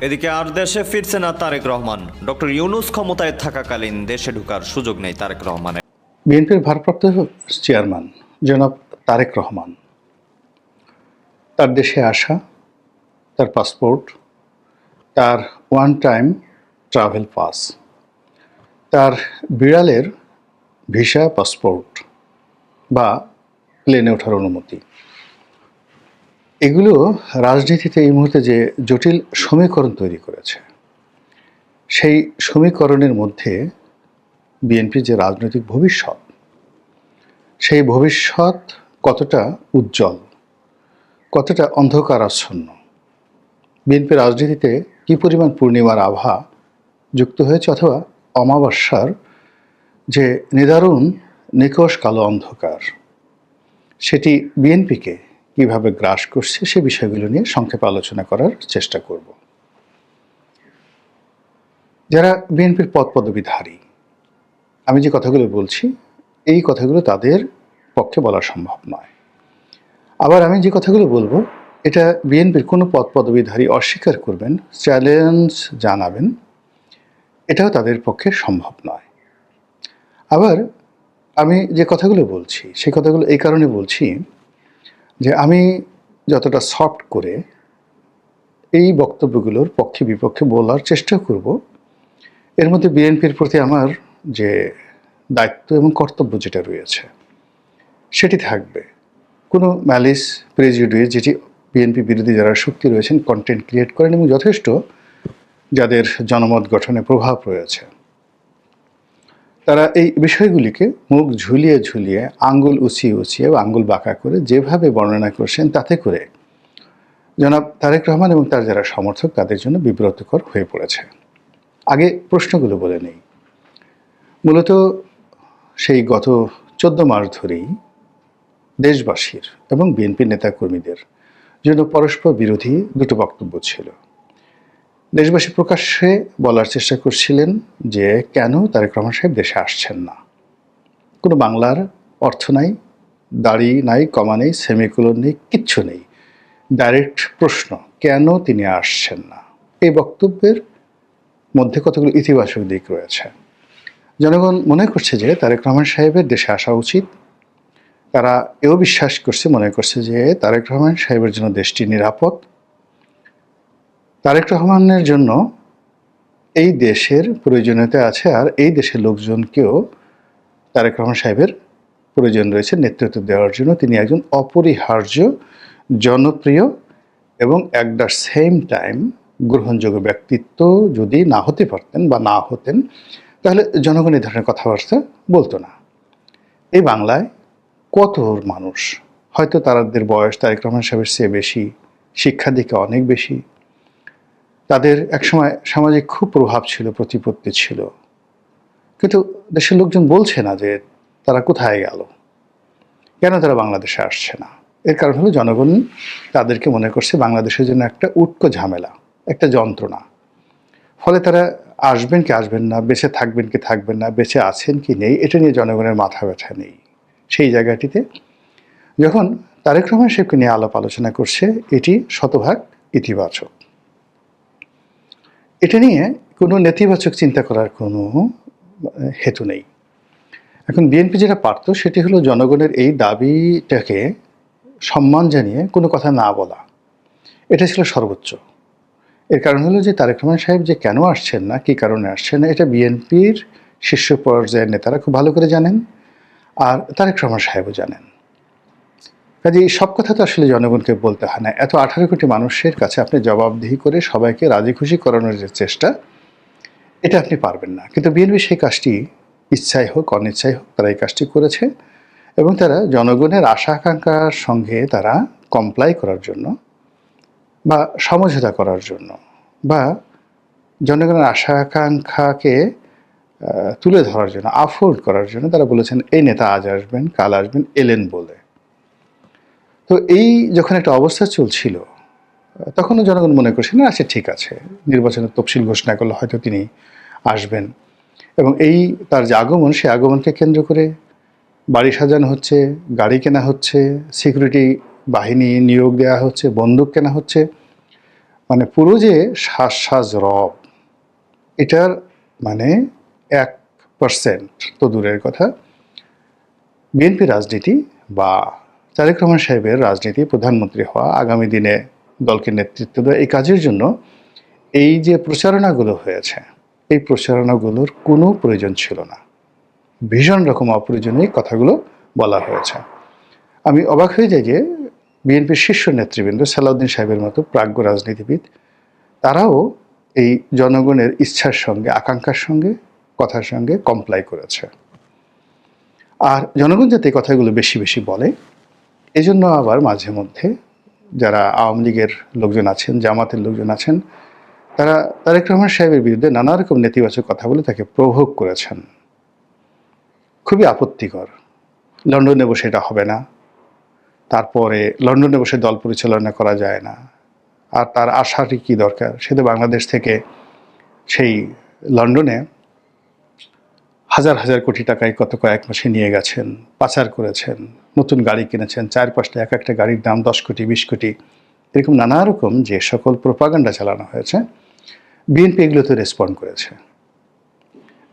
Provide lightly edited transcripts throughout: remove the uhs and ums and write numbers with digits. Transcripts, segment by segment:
এদিকে আর দেশে ফিরছে না তারেক রহমান। ডক্টর ইউনূস ক্ষমতায় থাকাকালীন দেশে ঢোকার সুযোগ নেই তারেক রহমানের। বিএনপির ভারপ্রাপ্ত চেয়ারম্যান জনাব তারেক রহমান তার দেশে আসা, তার পাসপোর্ট, তার ওয়ান টাইম ট্রাভেল পাস, তার বিড়ালের ভিসা পাসপোর্ট বা প্লেনে ওঠার অনুমতি, এগুলো রাজনীতিতে এই মুহূর্তে যে জটিল সমীকরণ তৈরি করেছে, সেই সমীকরণের মধ্যে বিএনপির যে রাজনৈতিক ভবিষ্যৎ, সেই ভবিষ্যৎ কতটা উজ্জ্বল, কতটা অন্ধকারাচ্ছন্ন, বিএনপি রাজনীতিতে কী পরিমাণ পূর্ণিমার আভা যুক্ত হয়েছে অথবা অমাবস্যার যে নিদারুণ নিকষ কালো অন্ধকার, সেটি বিএনপিকে কীভাবে গ্রাস করছে সে বিষয়গুলো নিয়ে সংক্ষেপে আলোচনা করার চেষ্টা করব। যারা বিএনপির পদ পদবীধারী, আমি যে কথাগুলো বলছি এই কথাগুলো তাদের পক্ষে বলা সম্ভব নয়। আবার আমি যে কথাগুলো বলবো এটা বিএনপির কোনো পদ পদবীধারী অস্বীকার করবেন, চ্যালেঞ্জ জানাবেন, এটাও তাদের পক্ষে সম্ভব নয়। আবার আমি যে কথাগুলো বলছি সেই কথাগুলো এই কারণে বলছি যে আমি যতটা সফট করে এই বক্তব্যগুলোর পক্ষে বিপক্ষে বলার চেষ্টা করব, এর মধ্যে বিএনপির প্রতি আমার যে দায়িত্ব এবং কর্তব্য যেটা রয়েছে সেটি থাকবে। কোনো ম্যালিস প্রেজুডিস, যেটি বিএনপি বিরোধী যারা শক্তি রয়েছেন কন্টেন্ট ক্রিয়েট করেন এবং যথেষ্ট যাদের জনমত গঠনে প্রভাব রয়েছে, তারা এই বিষয়গুলিকে মুখ ঝুলিয়ে ঝুলিয়ে, আঙ্গুল উঁচিয়ে উঁচিয়ে বা আঙ্গুল বাঁকা করে যেভাবে বর্ণনা করছেন, তাতে করে জনাব তারেক রহমান এবং তার যারা সমর্থক তাদের জন্য বিব্রতকর হয়ে পড়েছে। আগে প্রশ্নগুলো বলে নেই। মূলত সেই গত 14 মাস ধরেই দেশবাসীর এবং বিএনপি নেতাকর্মীদের জন্য পরস্পর বিরোধী দুটো বক্তব্য ছিল। দেশবাসী প্রকাশ্যে বলার চেষ্টা করছিলেন যে কেন তারেক রহমান সাহেব দেশে আসছেন না। কোনো বাংলার অর্থ নাই, দাড়ি নাই, কমা নেই, সেমিকোলন নেই, কিচ্ছু নেই। ডাইরেক্ট প্রশ্ন, কেন তিনি আসছেন না? এই বক্তব্যের মধ্যে কতগুলো ইতিবাচক দিক রয়েছে। জনগণ মনে করছে যে তারেক রহমান সাহেবের দেশে আসা উচিত। তারা এও বিশ্বাস করছে, মনে করছে যে তারেক রহমান সাহেবের জন্য দেশটি নিরাপদ। তারেক রহমানের জন্য এই দেশের প্রয়োজনীয়তা আছে, আর এই দেশের লোকজনকেও তারেক রহমান সাহেবের প্রয়োজন রয়েছে নেতৃত্ব দেওয়ার জন্য। তিনি একজন অপরিহার্য, জনপ্রিয় এবং অ্যাট দ্য সেম টাইম গ্রহণযোগ্য ব্যক্তিত্ব। যদি না হতে পারতেন বা না হতেন তাহলে জনগণ এই ধরনের কথাবার্তা বলতো না। এই বাংলায় কত মানুষ, হয়তো তাদের বয়স তারেক রহমান সাহেবের চেয়ে বেশি, শিক্ষা দিকে অনেক বেশি, তাদের একসময় সামাজিক খুব প্রভাব ছিল, প্রতিপত্তি ছিল, কিন্তু দেশের লোকজন বলছে না যে তারা কোথায় গেল, কেন তারা বাংলাদেশে আসছে না। এর কারণ হলো জনগণ তাদেরকে মনে করছে বাংলাদেশের জন্য একটা উটকো ঝামেলা, একটা যন্ত্রণা। ফলে তারা আসবেন কি আসবেন না, বেঁচে থাকবেন কি থাকবেন না, বেঁচে আছেন কি নেই, এটা নিয়ে জনগণের মাথা ব্যথা নেই। সেই জায়গাটিতে যখন তারেক রহমান সাহেবকে নিয়ে আলাপ আলোচনা করছে, এটি শতভাগ ইতিবাচক। এটা নিয়ে কোনো নেতিবাচক চিন্তা করার কোনো হেতু নেই। এখন বিএনপি যেটা পারত সেটি হলো জনগণের এই দাবিটাকে সম্মান জানিয়ে কোনো কথা না বলা। এটা ছিল সর্বোচ্চ। এর কারণ হলো যে তারেক রহমান সাহেব যে কেন আসছেন না, কী কারণে আসছেন না, এটা বিএনপির শীর্ষ পর্যায়ের নেতারা খুব ভালো করে জানেন, আর তারেক রহমান সাহেবও জানেন। কাজে সব কথা তো আসলে জনগণকে বলতে হয় না। এত 18 কোটি মানুষের কাছে আপনি জবাবদিহি করে সবাইকে রাজি খুশি করানোর যে চেষ্টা, এটা আপনি পারবেন না। কিন্তু বিএনপি সেই কাজটি ইচ্ছাই হোক অনিচ্ছাই হোক তারা এই কাজটি করেছে, এবং তারা জনগণের আশা আকাঙ্ক্ষার সঙ্গে তারা কমপ্লাই করার জন্য বা সমঝোতা করার জন্য বা জনগণের আশা আকাঙ্ক্ষাকে তুলে ধরার জন্য, আফোর্ড করার জন্য তারা বলেছেন এই নেতা আজ আসবেন, কাল আসবেন, এলেন বলে। তো এই যখন একটা অবস্থা চলছিল, তখনও জনগণ মনে করছে না আচ্ছা ঠিক আছে, নির্বাচনের তফসিল ঘোষণা করলে হয়তো তিনি আসবেন। এবং এই তার যে আগমন, সেই আগমনকে কেন্দ্র করে বাড়ি সাজানো হচ্ছে, গাড়ি কেনা হচ্ছে, সিকিউরিটি বাহিনী নিয়োগ দেওয়া হচ্ছে, বন্দুক কেনা হচ্ছে, মানে পুরো যে শ্বাস রব, এটার মানে 1% তো দূরের কথা, বিএনপি রাজনীতি বা তারেক রহমান সাহেবের রাজনীতি, প্রধানমন্ত্রী হওয়া, আগামী দিনে দলকে নেতৃত্ব দেওয়া, এই কাজের জন্য এই যে প্রচারণাগুলো হয়েছে, এই প্রচারণাগুলোর কোনো প্রয়োজন ছিল না। ভীষণ রকম অপ্রয়োজনীয় কথাগুলো বলা হয়েছে। আমি অবাক হয়ে যাই যে বিএনপির শীর্ষ নেতৃবৃন্দ সালাউদ্দিন সাহেবের মতো প্রাজ্ঞ রাজনীতিবিদ, তারাও এই জনগণের ইচ্ছার সঙ্গে, আকাঙ্ক্ষার সঙ্গে, কথার সঙ্গে কমপ্লাই করেছে। আর জনগণ যাতে এই কথাগুলো বেশি বেশি বলে, এজন্য আবার মাঝে মধ্যে যারা আওয়ামী লীগের লোকজন আছেন, জামাতের লোকজন আছেন, তারা তারেক রহমান সাহেবের বিরুদ্ধে নানা রকম নেতিবাচক কথা বলে তাকে প্রভোগ করেছেন। খুবই আপত্তিকর। লন্ডনে বসে এটা হবে না, তারপরে লন্ডনে বসে দল পরিচালনা করা যায় না, আর তার আশারই কি দরকার, সে তো বাংলাদেশ থেকে সেই লন্ডনে হাজার হাজার কোটি টাকায় কত কয়েক মাসে নিয়ে গেছেন, পাচার করেছেন, নতুন গাড়ি কিনেছেন, 4-5টা, এক একটা গাড়ির দাম 10 কোটি 20 কোটি, এরকম নানা রকম যে সকল প্রোপাগান্ডা চালানো হয়েছে, বিএনপি এগুলোতে রেসপন্ড করেছে।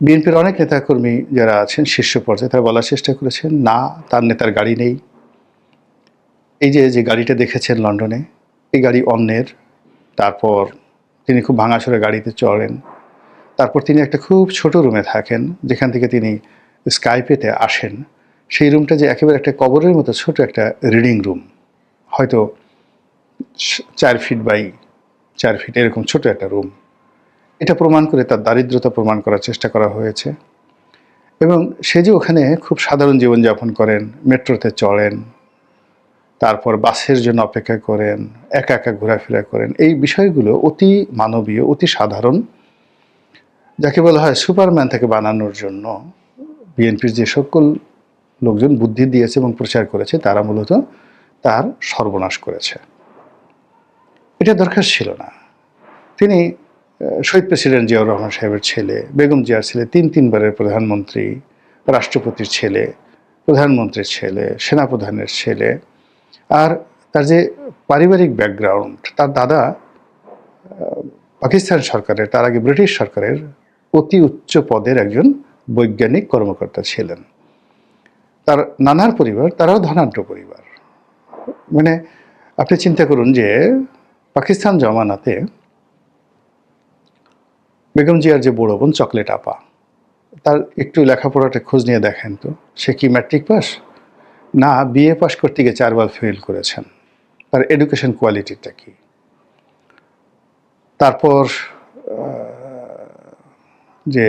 বিএনপির অনেক নেতাকর্মী যারা আছেন শীর্ষ পর্যায়ে, তারা বলার চেষ্টা করেছেন না, তার নেতার গাড়ি নেই, এই যে যে গাড়িটা দেখেছেন লন্ডনে, এই গাড়ি অন্যের। তারপর তিনি খুব ভাঙাচোরা গাড়িতে চড়েন, তারপর তিনি একটা খুব ছোট রুমে থাকেন, যেখান থেকে তিনি স্কাইপেতে আসেন। সেই রুমটা যে একেবারে একটা কবরের মতো ছোট একটা রিডিং রুম, হয়তো 4 ফিট বাই 4 ফিট এরকম ছোট একটা রুম। এটা প্রমাণ করে তার দারিদ্রতা প্রমাণ করার চেষ্টা করা হয়েছে। এবং সে যে ওখানে খুব সাধারণ জীবনযাপন করেন, মেট্রোতে চড়েন, তারপর বাসের জন্য অপেক্ষা করেন, একা একা ঘোরাফেরা করেন, এই বিষয়গুলো অতি মানবীয়, অতি সাধারণ, যাকে বলা হয় সুপারম্যান থেকে বানানোর জন্য বিএনপির যে সকল লোকজন বুদ্ধি দিয়েছে এবং প্রচার করেছে, তারা মূলত তার সর্বনাশ করেছে। এটা দরকার ছিল না। তিনি শহীদ প্রেসিডেন্ট জিয়াউর রহমান সাহেবের ছেলে, বেগম জিয়ার ছেলে, 3-3বারের প্রধানমন্ত্রী, রাষ্ট্রপতির ছেলে, প্রধানমন্ত্রীর ছেলে, সেনাপ্রধানের ছেলে। আর তার যে পারিবারিক ব্যাকগ্রাউন্ড, তার দাদা পাকিস্তান সরকারের, তার আগে ব্রিটিশ সরকারের অতি উচ্চ পদের একজন বৈজ্ঞানিক কর্মকর্তা ছিলেন। তার নানার পরিবার, তারাও ধনাঢ্য পরিবার। মানে আপনি চিন্তা করুন যে পাকিস্তান জমানাতে বেগম জিয়ার যে বড় বোন চকলেট আপা, তার একটু লেখাপড়াটা খোঁজ নিয়ে দেখেন তো, সে কি ম্যাট্রিক পাস? না, বিএ পাস করতে গিয়ে 4 বার ফেল করেছেন। তার এডুকেশন কোয়ালিটিটা কি? তারপর যে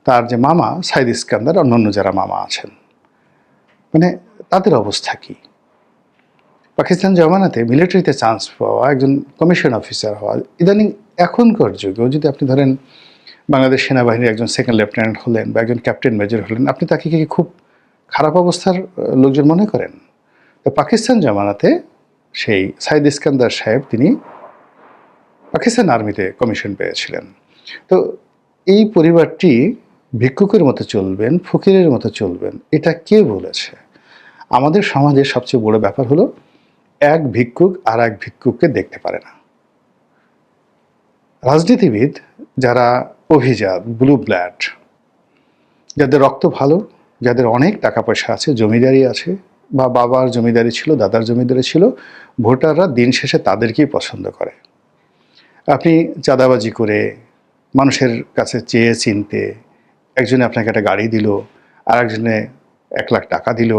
তার যে মামা সাইদ ইস্কান্দার, অন্যান্য যারা মামা আছেন, মানে তাদের অবস্থা কি? পাকিস্তান জমানাতে মিলিটারিতে চান্স পাওয়া, একজন কমিশন অফিসার হওয়া, ইদানিং এখনকার যুগেও যদি আপনি ধরেন বাংলাদেশ সেনাবাহিনীর একজন সেকেন্ড লেফটেন্যান্ট হলেন বা একজন ক্যাপ্টেন মেজর হলেন, আপনি তাকে কি খুব খারাপ অবস্থার লোকজন মনে করেন? তো পাকিস্তান জমানাতে সেই সাইদ ইস্কান্দার সাহেব, তিনি পাকিস্তান আর্মিতে কমিশন পেয়েছিলেন। তো এই পরিবারটি ভিক্ষুকের মতো চলবেন, ফকিরের মতো চলবেন, এটা কে বলেছে? আমাদের সমাজের সবচেয়ে বড় ব্যাপার হলো এক ভিক্ষুক আর এক ভিক্ষুককে দেখতে পারে না। রাজনীতিবিদ যারা অভিজাত, ব্লু ব্লাড, যাদের রক্ত ভালো, যাদের অনেক টাকা পয়সা আছে, জমিদারি আছে, বা বাবার জমিদারি ছিল, দাদার জমিদারি ছিল, ভোটাররা দিন শেষে তাদেরকেই পছন্দ করে। আপনি চাঁদাবাজি করে, মানুষের কাছে চেয়ে চিনতে, একজনে আপনাকে একটা গাড়ি দিল, আর একজনে 1 লাখ টাকা দিল,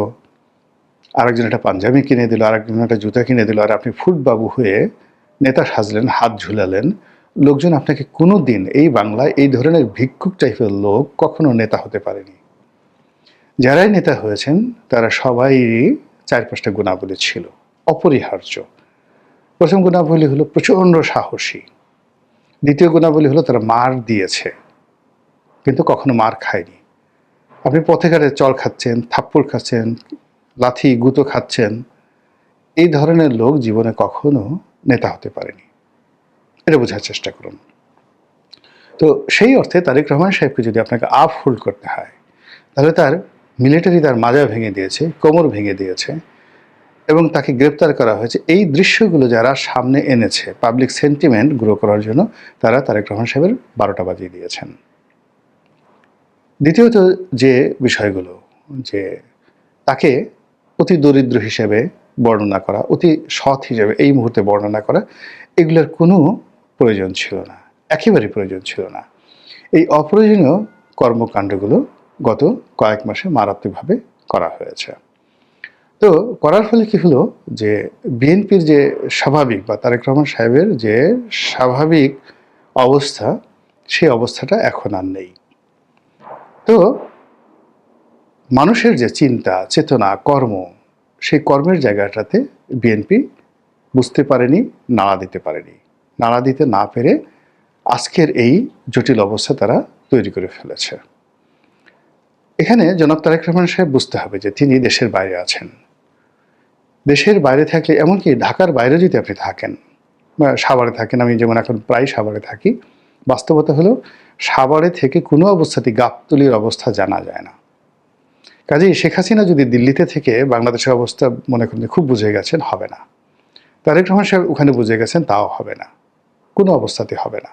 আরেকজন একটা পাঞ্জাবি কিনে দিল, আরেকজন একটা জুতা কিনে দিল, আর আপনি ফুটবাবু হয়ে নেতা সাজলেন, হাত ঝুলালেন। লোকজন আপনাকে কোনো দিন এই বাংলায় এই ধরনের ভিক্ষুক টাইপের লোক কখনো নেতা হতে পারেনি। যারাই নেতা হয়েছেন তারা সবাই 4-5টা গুণাবলী ছিল অপরিহার্য। প্রথম গুণাবলী হলো প্রচণ্ড সাহসী। দ্বিতীয় গুণাবলী হলো তারা মার দিয়েছে, কিন্তু কখনো মার খায়নি। আপনি পথে ঘাটে চড় খাচ্ছেন, থাপ্পড় খাচ্ছেন, লাথি গুঁতো খাচ্ছেন, এই ধরনের লোক জীবনে কখনো নেতা হতে পারেনি। এটা বোঝার চেষ্টা করুন। তো সেই অর্থে তারেক রহমান সাহেবকে যদি আপনাকে আপ হোল্ড করতে হয়, তাহলে তার মিলিটারি তার মাজা ভেঙে দিয়েছে, কোমর ভেঙে দিয়েছে, এবং তাকে গ্রেপ্তার করা হয়েছে, এই দৃশ্যগুলো যারা সামনে এনেছে পাবলিক সেন্টিমেন্ট গ্রো করার জন্য, তারা তারেক রহমান সাহেবের 12টা বাজিয়ে দিয়েছেন। দ্বিতীয়ত যে বিষয়গুলো, যে তাকে অতি দরিদ্র হিসেবে বর্ণনা করা, অতি সৎ হিসেবে এই মুহূর্তে বর্ণনা করা, এগুলোর কোনো প্রয়োজন ছিল না, একেবারেই প্রয়োজন ছিল না। এই অপ্রয়োজনীয় কর্মকাণ্ডগুলো গত কয়েক মাসে মারাত্মকভাবে করা হয়েছে। তো করার ফলে কি হলো, যে বিএনপির যে স্বাভাবিক বা তারেক রহমান সাহেবের যে স্বাভাবিক অবস্থা, সেই অবস্থাটা এখন আর নেই। তো মানুষের যে চিন্তা চেতনা কর্ম, সেই কর্মের জায়গাটাতে বিএনপি বুঝতে পারেনি, নাড়া দিতে পারেনি। নাড়া দিতে না পেরে আজকের এই জটিল অবস্থা তারা তৈরি করে ফেলেছে। এখানে জনাব তারেক রহমান সাহেব বুঝতে হবে যে তিনি দেশের বাইরে আছেন। দেশের বাইরে থাকলে, এমনকি ঢাকার বাইরে যদি আপনি থাকেন বা সাভারে থাকেন, আমি যেমন এখন প্রায় সাভারে থাকি, বাস্তবতা হলো সাভারে থেকে কোনো অবস্থাতেই গাবতলীর অবস্থা জানা যায় না। কাজেই শেখ হাসিনা যদি দিল্লিতে থেকে বাংলাদেশের অবস্থা মনে করেন খুব বুঝে গেছেন, হবে না। তারেক রহমান সাহেব ওখানে বুঝে গেছেন, তাও হবে না, কোনো অবস্থাতে হবে না।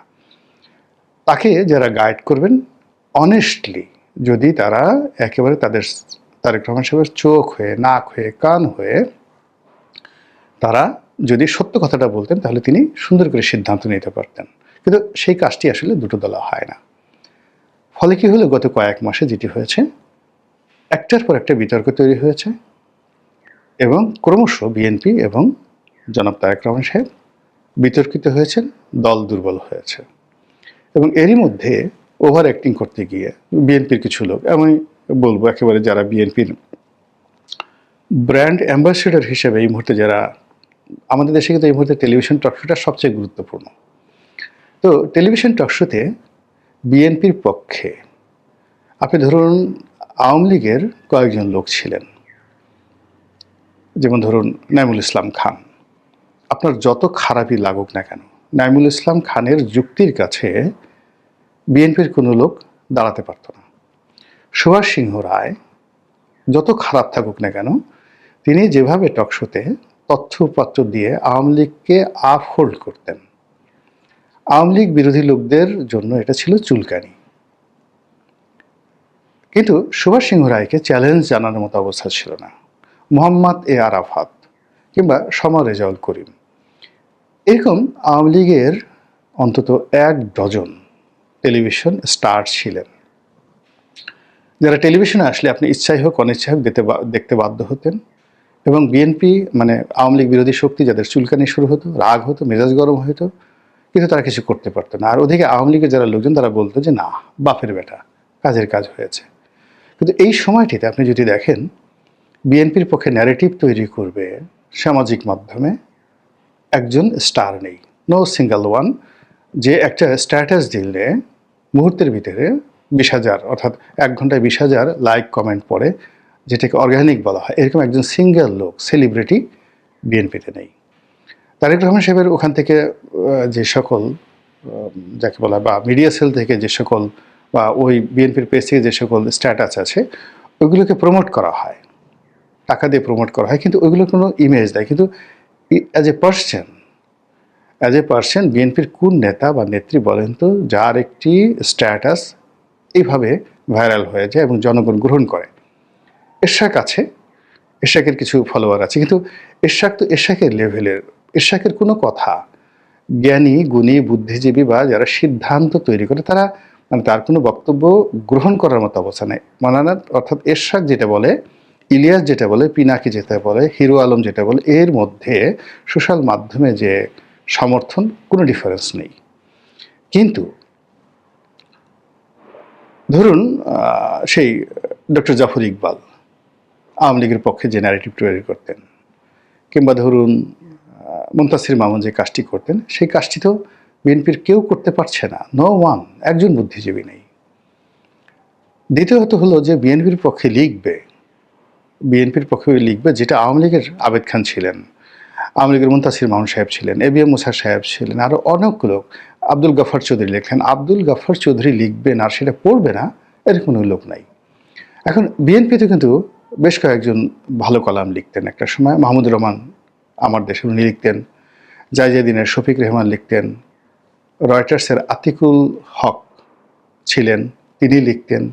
তাকে যারা গাইড করবেন অনেস্টলি, যদি তারা একেবারে তাদের তারেক রহমান সাহেবের চোখ হয়ে, নাক হয়ে, কান হয়ে তারা যদি সত্য কথাটা বলতেন, তাহলে তিনি সুন্দর করে সিদ্ধান্ত নিতে পারতেন। কিন্তু সেই কাজটি আসলে দুটো দলা হয় না। ফলে কি হলো, গত কয়েক মাসে যেটি হয়েছে, একটার পর একটা বিতর্ক তৈরি হয়েছে এবং ক্রমশ বিএনপি এবং জনাব তারেক রহমান সাহেব বিতর্কিত হয়েছেন, দল দুর্বল হয়েছে। এবং এরই মধ্যে ওভার অ্যাক্টিং করতে গিয়ে বিএনপির কিছু লোক, আমি বলবো একেবারে যারা বিএনপির ব্র্যান্ড অ্যাম্বাসেডর হিসেবে এই মুহূর্তে যারা, আমাদের দেশে কিন্তু এই মুহূর্তে টেলিভিশন টকশোটা সবচেয়ে গুরুত্বপূর্ণ। তো টেলিভিশন টকশোতে বিএনপির পক্ষে আপনি ধরুন আওয়ামী লীগের কয়েকজন লোক ছিলেন, যেমন ধরুন নাইমুল ইসলাম খান। আপনার যত খারাপই লাগুক না কেন, নাইমুল ইসলাম খানের যুক্তির কাছে বিএনপির কোনো লোক দাঁড়াতে পারত না। সুভাষ সিংহ রায় যত খারাপ থাকুক না কেন, তিনি যেভাবে টকশোতে তথ্যপত্র দিয়ে আওয়ামী লীগকে আপহোল্ড করতেন, আওয়ামী লীগ বিরোধী লোকদের জন্য এটা ছিল চুলকানি। কিন্তু সুভাষ সিংহ রায়কে চ্যালেঞ্জ জানানোর মতো অবস্থা ছিল না। মোহাম্মদ এ আরাফাত কিংবা সমর রেজাউল করিম, এরকম আওয়ামী লীগের অন্তত 1 ডজন টেলিভিশন স্টার ছিলেন, যারা টেলিভিশনে আসলে আপনি ইচ্ছাই হোক অনিচ্ছাই হোক দেখতে বাধ্য হতেন। এবং বিএনপি মানে আওয়ামী লীগ বিরোধী শক্তি, যাদের চুলকানি শুরু হতো, রাগ হতো, মেজাজ গরম হতো, কিন্তু তারা কিছু করতে পারতো না। আর ওদিকে আওয়ামী লীগের যারা লোকজন, তারা বলতো যে না, বাপের বেটা, কাজের কাজ হয়েছে। কিন্তু এই সময়টিতে আপনি যদি দেখেন, বিএনপির পক্ষে ন্যারেটিভ তৈরি করবে সামাজিক মাধ্যমে একজন স্টার নেই, নো সিঙ্গেল ওয়ান, যে একটা স্ট্যাটাস দিলে মুহূর্তের ভিতরে 20,000 অর্থাৎ 1 ঘন্টায় 20,000 লাইক কমেন্ট পড়ে, যেটাকে অর্গানিক বলা হয়, এরকম একজন সিঙ্গেল লোক সেলিব্রিটি বিএনপিতে নেই। তারেক রহমান সাহেবের ওখান থেকে যে সকল যাকে বলা, বা মিডিয়া সেল থেকে যে সকল, বা ওই বিএনপির পেজ থেকে যে সকল স্ট্যাটাস আছে, ওইগুলোকে প্রমোট করা হয়, টাকা দিয়ে প্রমোট করা হয়, কিন্তু ওইগুলো কোনো ইমেজ দেয়। কিন্তু অ্যাজ এ পার্সন বিএনপির কোন নেতা বা নেত্রী বলেন তো, যার একটি স্ট্যাটাস এইভাবে ভাইরাল হয়ে যায় এবং জনগণ গ্রহণ করে? এরশাক আছে, এরশাকের কিছু ফলোয়ার আছে, কিন্তু এরশাক তো এরশাকের লেভেলের, এরশাকের কোনো কথা জ্ঞানী গুণী বুদ্ধিজীবী বা যারা সিদ্ধান্ত তৈরি করে, তারা মানে তার কোনো বক্তব্য গ্রহণ করার মতো অবস্থা নেই। মানানা, অর্থাৎ এরশাক যেটা বলে, ইলিয়াস যেটা বলে, পিনাকি যেটা বলে, হিরো আলম যেটা বলে, এর মধ্যে সোশ্যাল মাধ্যমে যে সমর্থন, কোনো ডিফারেন্স নেই। কিন্তু ধরুন সেই ডক্টর জাফর ইকবাল আওয়ামী লীগের পক্ষে যে ন্যারেটিভ তৈরি করতেন, কিংবা ধরুন মুনতাসির মামুন যে কাজটি করতেন, সেই কাজটি তো বিএনপির কেউ করতে পারছে না, নো ওয়ান, একজন বুদ্ধিজীবী নেই। দ্বিতীয়ত হলো যে বিএনপির পক্ষে লিখবে যেটা আওয়ামী লীগের আবেদ খান ছিলেন, আওয়ামী লীগের মুনতাসির মামুন সাহেব ছিলেন, এবিএম মুসা সাহেব ছিলেন, আরও অনেক লোক, আব্দুল গাফফার চৌধুরী লেখেন, আব্দুল গাফফার চৌধুরী লিখবেন আর সেটা পড়বে না, এর কোনো লোক নাই। এখন বিএনপিতে কিন্তু বেশ কয়েকজন ভালো কলাম লিখতেন একটা সময়। মাহমুদুর রহমান আমার দেশের উনি লিখতেন, জায়জাদিনের শফিক রেহমান লিখতেন, রয়টার্সের আতিকুল হক ছিলেন, তিনি লিখতেন।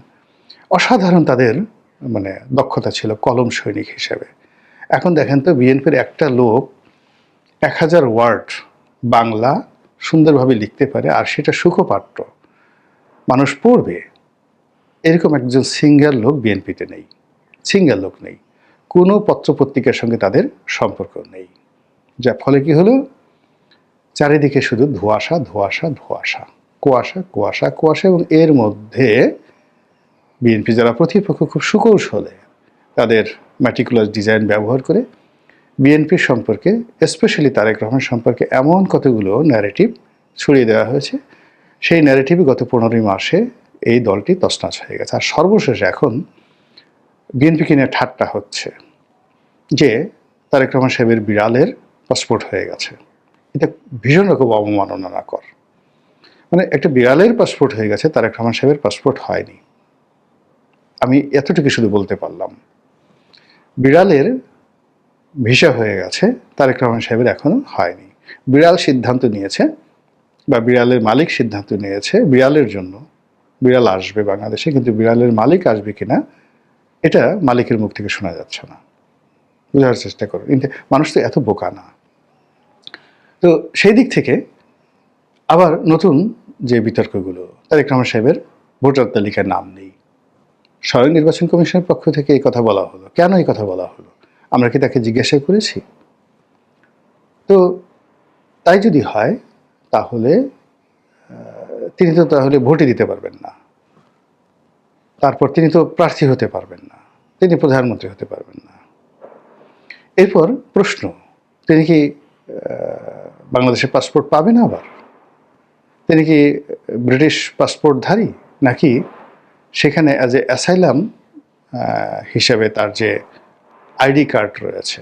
অসাধারণ তাদের মানে দক্ষতা ছিল কলম সৈনিক হিসেবে। এখন দেখেন তো বিএনপির একটা লোক 1000 ওয়ার্ড বাংলা সুন্দরভাবে লিখতে পারে, আর সেটা সুখপাঠ্য, মানুষ পড়বে, এরকম একজন সিঙ্গেল লোক বিএনপিতে নেই। সিঙ্গেল লোক নেই, কোনো পত্রপত্রিকার সঙ্গে তাদের সম্পর্ক নেই। যার ফলে কি হলো, চারিদিকে শুধু ধোঁয়াশা ধোঁয়াশা ধোঁয়াশা, কুয়াশা কুয়াশা কুয়াশা। এবং এর মধ্যে বিএনপি যারা প্রতিপক্ষ খুব সুকৌশলে তাদের ম্যাটিকুলাস ডিজাইন ব্যবহার করে বিএনপির সম্পর্কে, স্পেশালি তারেক রহমান সম্পর্কে এমন কতগুলো ন্যারেটিভ ছড়িয়ে দেওয়া হয়েছে, সেই ন্যারেটিভই গত 15 মাসে এই দলটি তছনছ হয়ে গেছে। আর সর্বশেষ এখন বিএনপিকে নিয়ে ঠাট্টা হচ্ছে যে তারেক রহমান সাহেবের বিড়ালের পাসপোর্ট হয়ে গেছে। এটা ভীষণ রকম অবমাননাকর। মানে একটা বিড়ালের পাসপোর্ট হয়ে গেছে, তারেক রহমান সাহেবের পাসপোর্ট হয়নি। আমি এতটুকু শুধু বলতে পারলাম, বিড়ালের ভিসা হয়ে গেছে, তারেক রহমান সাহেবের এখনো হয়নি। বিড়াল সিদ্ধান্ত নিয়েছে, বা বিড়ালের মালিক সিদ্ধান্ত নিয়েছে বিড়ালের জন্য বিড়াল আসবে বাংলাদেশে, কিন্তু বিড়ালের মালিক আসবে কিনা এটা মালিকের মুখ থেকে শোনা যাচ্ছে না। বোঝার চেষ্টা করুন, কিন্তু মানুষ তো এত বোকা না। তো সেই দিক থেকে আবার নতুন যে বিতর্কগুলো, তারেক রহমান সাহেবের ভোটার তালিকায় নাম নেই, স্বয়ং নির্বাচন কমিশনের পক্ষ থেকে এই কথা বলা হলো। কেন এই কথা বলা হলো? আমরা কি তাকে জিজ্ঞাসা করেছি? তো তাই যদি হয় তাহলে তিনি তো তাহলে ভোটই দিতে পারবেন না, তারপর তিনি তো প্রার্থী হতে পারবেন না, তিনি প্রধানমন্ত্রী হতে পারবেন না। এরপর প্রশ্ন, তিনি কি বাংলাদেশের পাসপোর্ট পাবেন? আবার তিনি কি ব্রিটিশ পাসপোর্টধারী, নাকি সেখানে অ্যাজ এ অ্যাসাইলাম হিসেবে তার যে আইডি কার্ড রয়েছে,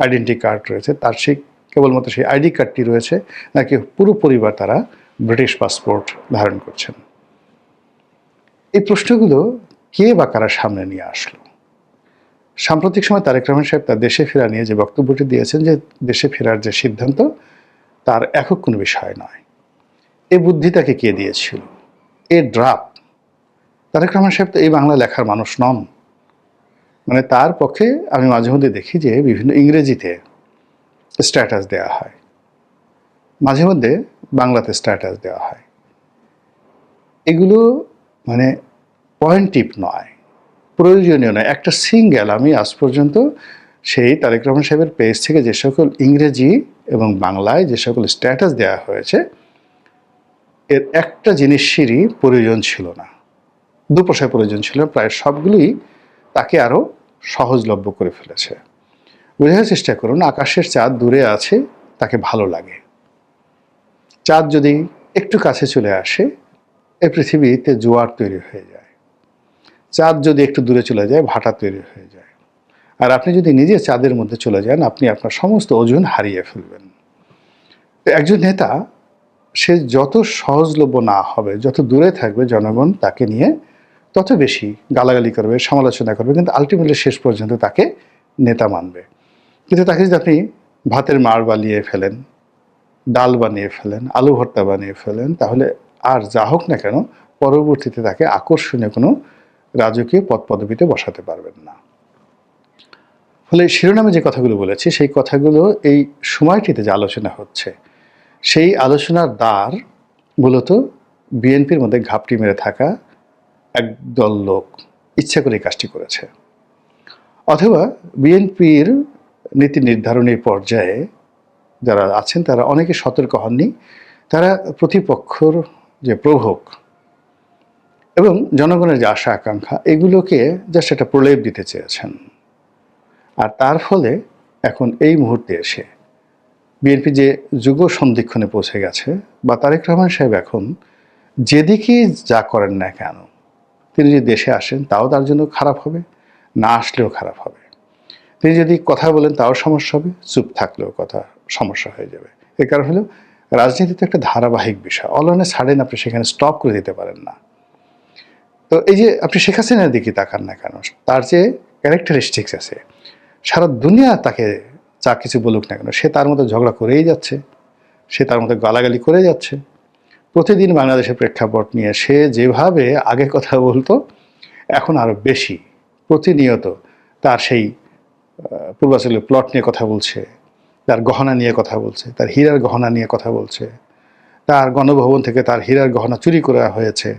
আইডেন্টি কার্ড রয়েছে, তার সেই কেবলমাত্র সেই আইডি কার্ডটি রয়েছে, নাকি পুরো পরিবার তারা ব্রিটিশ পাসপোর্ট ধারণ করছেন? এই প্রশ্নগুলো কে বা কারা সামনে নিয়ে আসলো? সাম্প্রতিক সময় তারেক রহমান সাহেব তার দেশে ফেরা নিয়ে যে বক্তব্যটি দিয়েছেন, যে দেশে ফেরার যে সিদ্ধান্ত তার একক কোনো বিষয় নয়, এই বুদ্ধি তাকে কে দিয়েছিল? এর ড্রাফট তারেক রহমান সাহেব তো এই বাংলা লেখার মানুষ নন। মানে তার পক্ষে আমি মাঝে মধ্যে দেখি যে বিভিন্ন ইংরেজিতে স্ট্যাটাস দেওয়া হয়, মাঝে মধ্যে বাংলাতে স্ট্যাটাস দেওয়া হয়। এগুলো মানে পয়েন্টিভ নয়, প্রয়োজনীয় নয়। একটা সিঙ্গেল, আমি আজ পর্যন্ত সেই তারেক রহমান সাহেবের পেজ থেকে যে সকল ইংরেজি এবং বাংলায় যে সকল স্ট্যাটাস দেওয়া হয়েছে, এর একটা জিনিসেরই প্রয়োজন ছিল না, দুপয়সায় প্রয়োজন ছিল। প্রায় সবগুলোই তাকে আরও সহজলভ্য করে ফেলেছে। বোঝার চেষ্টা করুন, আকাশের চাঁদ দূরে আছে, তাকে ভালো লাগে। চাঁদ যদি একটু কাছে চলে আসে, এই পৃথিবীতে জোয়ার তৈরি হয়ে যায়। চাঁদ যদি একটু দূরে চলে যায়, ভাটা তৈরি হয়ে যায়। আর আপনি যদি নিজে চাঁদের মধ্যে চলে যান, আপনি আপনার সমস্ত ওজন হারিয়ে ফেলবেন। একজন নেতা সে যত সহজলভ্য না হবে, যত দূরে থাকবে, জনগণ তাকে নিয়ে তত বেশি গালাগালি করবে, সমালোচনা করবে, কিন্তু আলটিমেটলি শেষ পর্যন্ত তাকে নেতা মানবে। কিন্তু তাকে যদি আপনি ভাতের মাড় বানিয়ে ফেলেন, ডাল বানিয়ে ফেলেন, আলু ভর্তা বানিয়ে ফেলেন, তাহলে আর যা হোক না কেন পরবর্তীতে তাকে আকর্ষণীয় কোনো রাজকীয় পদ পদবিতে বসাতে পারবেন না। ফলে শিরোনামে যে কথাগুলো বলেছি, সেই কথাগুলো এই সময়টিতে যে আলোচনা হচ্ছে, সেই আলোচনার দ্বার মূলত বিএনপির মধ্যে ঘাপটি মেরে থাকা একদল লোক ইচ্ছা করে কাজটি করেছে। অথবা বিএনপির নীতি নির্ধারণী পর্যায়ে যারা আছেন তারা অনেকে সতর্ক হননি, তারা প্রতিপক্ষর যে প্রভোগ এবং জনগণের যে আশা আকাঙ্ক্ষা, এগুলোকে জাস্ট একটা প্রলেপ দিতে চেয়েছেন। আর তার ফলে এখন এই মুহূর্তে এসে বিএনপি যে যুগ সন্ধিক্ষণে পৌঁছে গেছে, বা তারেক রহমান সাহেব এখন যেদিকে যা করেন না কেন, তিনি যদি দেশে আসেন তাও তার জন্য খারাপ হবে, না আসলেও খারাপ হবে। তিনি যদি কথা বলেন তাও সমস্যা হবে, চুপ থাকলেও কথা সমস্যা হয়ে যাবে। এর কারণ হলো রাজনীতি তো একটা ধারাবাহিক বিষয়, অল অন এ সাডেন আপনি সেখানে স্টপ করে দিতে পারেন না। তো এই যে আপনি শেখ হাসিনার দিকে তাকান না কেন, তার যে ক্যারেক্টারিস্টিক্স আছে, সারা দুনিয়া তাকে যা কিছু বলুক না কেন, সে তার মতো ঝগড়া করেই যাচ্ছে, সে তার মতো গালাগালি করে যাচ্ছে। প্রতিদিন বাংলাদেশের প্রেক্ষাপট নিয়ে সে যেভাবে আগে কথা বলতো, এখন আরও বেশি প্রতিনিয়ত তার সেই পূর্বাঞ্চলীয় প্লট নিয়ে কথা বলছে, তার গহনা নিয়ে কথা বলছে, তার হীরার গহনা নিয়ে কথা বলছে, তার গণভবন থেকে তার হীরার গহনা চুরি করা হয়েছে,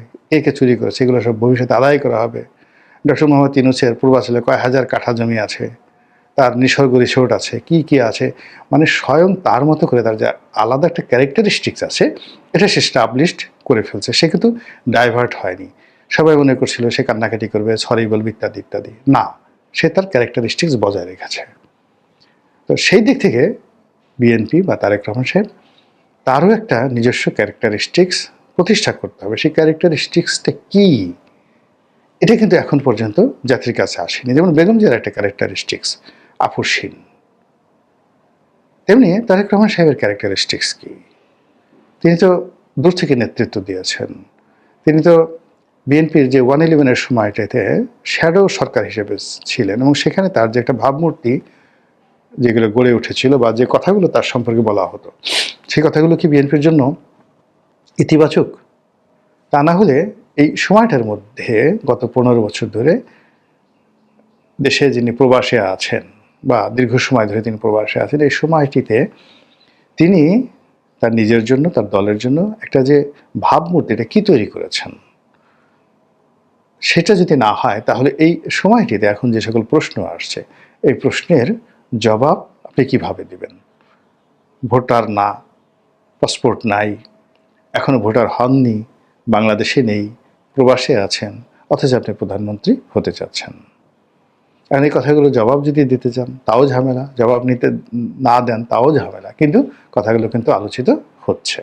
কে চুরি করেছে, এগুলো সব ভবিষ্যতে আদায় করা হবে। ডক্টর মোহাম্মদ ইউনূসের পূর্বাঞ্চলে কয় হাজার কাঠা জমি আছে, তার নিসর্গ রিসোর্ট আছে, কি আছে, মানে স্বয়ং তার মতো করে তার যে আলাদা একটা ক্যারেক্টারিস্টিক্স আছে, এটা সে স্টাবলিশড করে ফেলছে। সে কিন্তু ডাইভার্ট হয়নি। সবাই মনে করছিল সে কান্নাকাটি করবে, সরি বলবে, ইত্যাদি ইত্যাদি। না, সে তার ক্যারেক্টারিস্টিক্স বজায় রেখেছে। তো সেই দিক থেকে বিএনপি বা তারেক রহমান সাহেব, তারও একটা নিজস্ব ক্যারেক্টারিস্টিক্স প্রতিষ্ঠা করতে হবে। সেই ক্যারেক্টারিস্টিক্সটা কী, এটা কিন্তু এখন পর্যন্ত জাতির কাছে আসেনি। যেমন বেগম জিয়ার একটা ক্যারেক্টারিস্টিক্স আপসহীন, তেমনি তারেক রহমান সাহেবের ক্যারেক্টারিস্টিক্স কি? তিনি তো দূর থেকে নেতৃত্ব দিয়েছেন। তিনি তো বিএনপির যে 111-এর সময়টাতে শ্যাডো সরকার হিসেবে ছিলেন, এবং সেখানে তার যে একটা ভাবমূর্তি যেগুলো গড়ে উঠেছিল বা যে কথাগুলো তার সম্পর্কে বলা হতো, সেই কথাগুলো কি বিএনপির জন্য ইতিবাচক? তা না হলে এই সময়টার মধ্যে গত 15 বছর ধরে দেশে যিনি প্রবাসে আছেন বা দীর্ঘ সময় ধরে তিনি প্রবাসে আছেন, এই সময়টিতে তিনি তার নিজের জন্য, তার দলের জন্য একটা যে ভাবমূর্তি, এটা কি তৈরি করেছেন? সেটা যদি না হয়, তাহলে এই সময়টিতে এখন যে সকল প্রশ্ন আসছে, এই প্রশ্নের জবাব আপনি কিভাবে দিবেন? ভোটার না, পাসপোর্ট নাই, এখনো ভোটার হননি, বাংলাদেশে নেই, প্রবাসে আছেন, অথচ আপনি প্রধানমন্ত্রী হতে চাচ্ছেন। এখন এই কথাগুলো জবাব যদি দিতে চান তাও ঝামেলা, জবাব নিতে না দেন তাও ঝামেলা, কিন্তু কথাগুলো কিন্তু আলোচিত হচ্ছে।